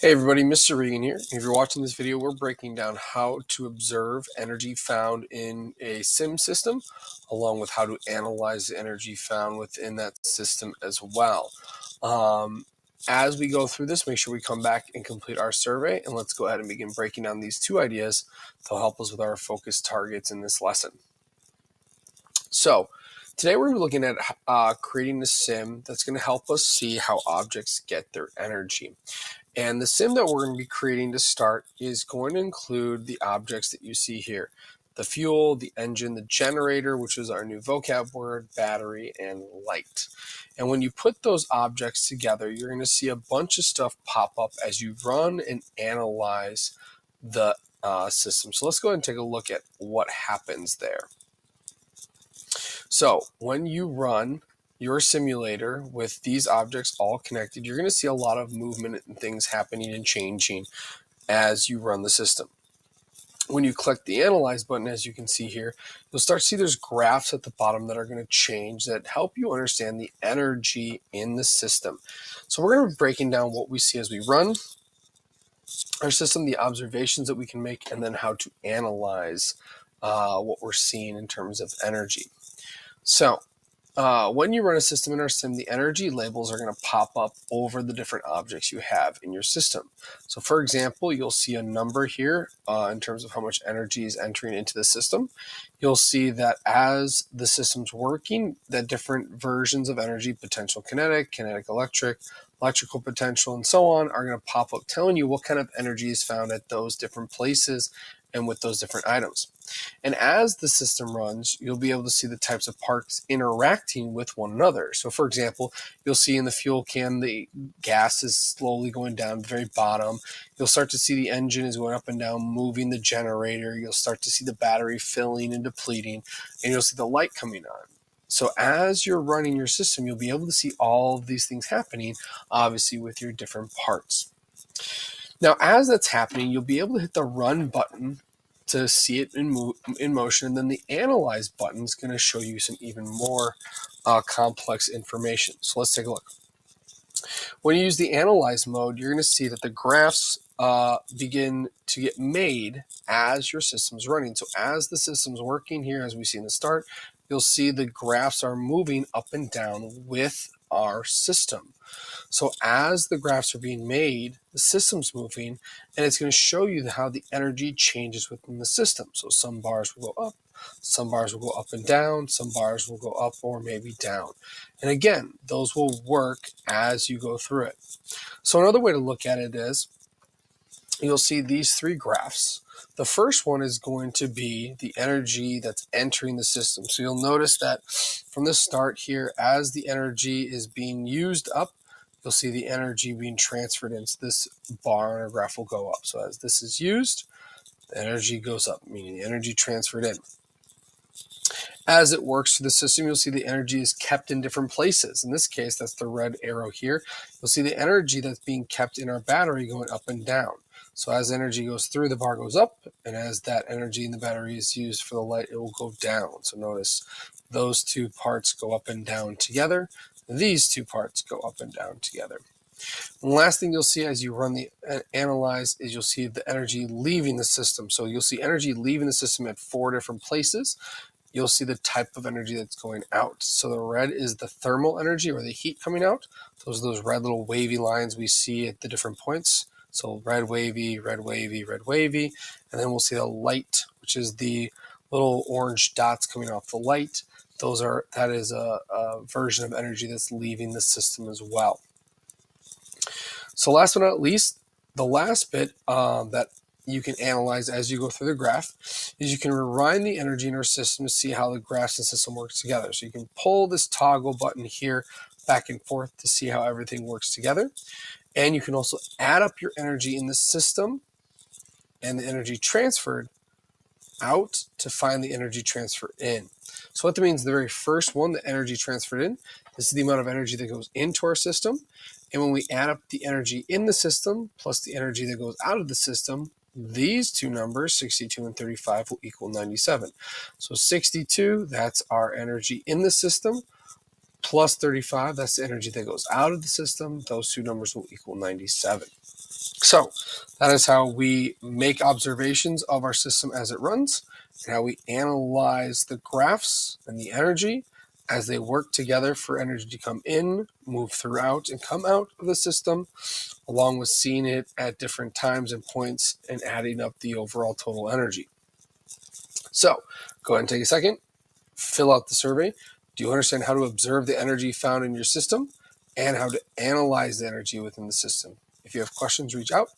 Hey everybody, Mr. Regan here. If you're watching this video, we're breaking down how to observe energy found in a sim system, along with how to analyze the energy found within that system as well. As we go through this, make sure we come back and complete our survey, and let's go ahead and begin breaking down these two ideas to help us with our focus targets in this lesson. So today we're going to be looking at creating a sim that's going to help us see how objects get their energy. And the sim that we're going to be creating to start is going to include the objects that you see here: the fuel, the engine, the generator, which is our new vocab word, battery, and light. And when you put those objects together, you're going to see a bunch of stuff pop up as you run and analyze the system. So let's go ahead and take a look at what happens there. So when you run your simulator with these objects all connected, you're going to see a lot of movement and things happening and changing as you run the system. When you click the Analyze button, as you can see here, you'll start to see there's graphs at the bottom that are going to change that help you understand the energy in the system. So we're going to be breaking down what we see as we run our system, the observations that we can make, and then how to analyze what we're seeing in terms of energy. So when you run a system in our sim, the energy labels are going to pop up over the different objects you have in your system. So for example, you'll see a number here in terms of how much energy is entering into the system. You'll see that as the system's working, that different versions of energy, potential kinetic, kinetic electric, electrical potential, and so on, are going to pop up telling you what kind of energy is found at those different places and with those different items. And as the system runs, you'll be able to see the types of parts interacting with one another. So for example, you'll see in the fuel can, the gas is slowly going down to the very bottom. You'll start to see the engine is going up and down, moving the generator. You'll start to see the battery filling and depleting, and you'll see the light coming on. So as you're running your system, you'll be able to see all of these things happening, obviously with your different parts. Now, as that's happening, you'll be able to hit the Run button to see it in motion, and then the Analyze button is going to show you some even more complex information. So let's take a look. When you use the Analyze mode, you're going to see that the graphs begin to get made as your system's running. So as the system's working here, as we see in the start, you'll see the graphs are moving up and down with our system. So as the graphs are being made, the system's moving, and it's going to show you how the energy changes within the system. So some bars will go up, some bars will go up and down, some bars will go up or maybe down. And again, those will work as you go through it. So another way to look at it is, you'll see these three graphs. The first one is going to be the energy that's entering the system. So you'll notice that from the start here, as the energy is being used up, you'll see the energy being transferred into this bar, and our graph will go up. So as this is used, the energy goes up, meaning the energy transferred in. As it works through the system, you'll see the energy is kept in different places. In this case, that's the red arrow here. You'll see the energy that's being kept in our battery going up and down. So as energy goes through, the bar goes up, and as that energy in the battery is used for the light, it will go down. So notice those two parts go up and down together. These two parts go up and down together. And the last thing you'll see as you run the Analyze is you'll see the energy leaving the system. So you'll see energy leaving the system at 4 different places. You'll see the type of energy that's going out. So the red is the thermal energy, or the heat coming out. Those are those red little wavy lines we see at the different points. So red wavy, red wavy, red wavy. And then we'll see the light, which is the little orange dots coming off the light. That is a version of energy that's leaving the system as well. So last but not least, the last bit that you can analyze as you go through the graph is you can rewind the energy in our system to see how the graphs and system works together. So you can pull this toggle button here back and forth to see how everything works together. And you can also add up your energy in the system and the energy transferred out to find the energy transfer in. So what that means, the very first one, the energy transferred in, this is the amount of energy that goes into our system. And when we add up the energy in the system plus the energy that goes out of the system, these two numbers, 62 and 35, will equal 97. So 62, that's our energy in the system, plus 35, that's the energy that goes out of the system. Those two numbers will equal 97. So that is how we make observations of our system as it runs, and how we analyze the graphs and the energy as they work together for energy to come in, move throughout, and come out of the system, along with seeing it at different times and points and adding up the overall total energy. So go ahead and take a second, fill out the survey. Do you understand how to observe the energy found in your system and how to analyze the energy within the system? If you have questions, reach out.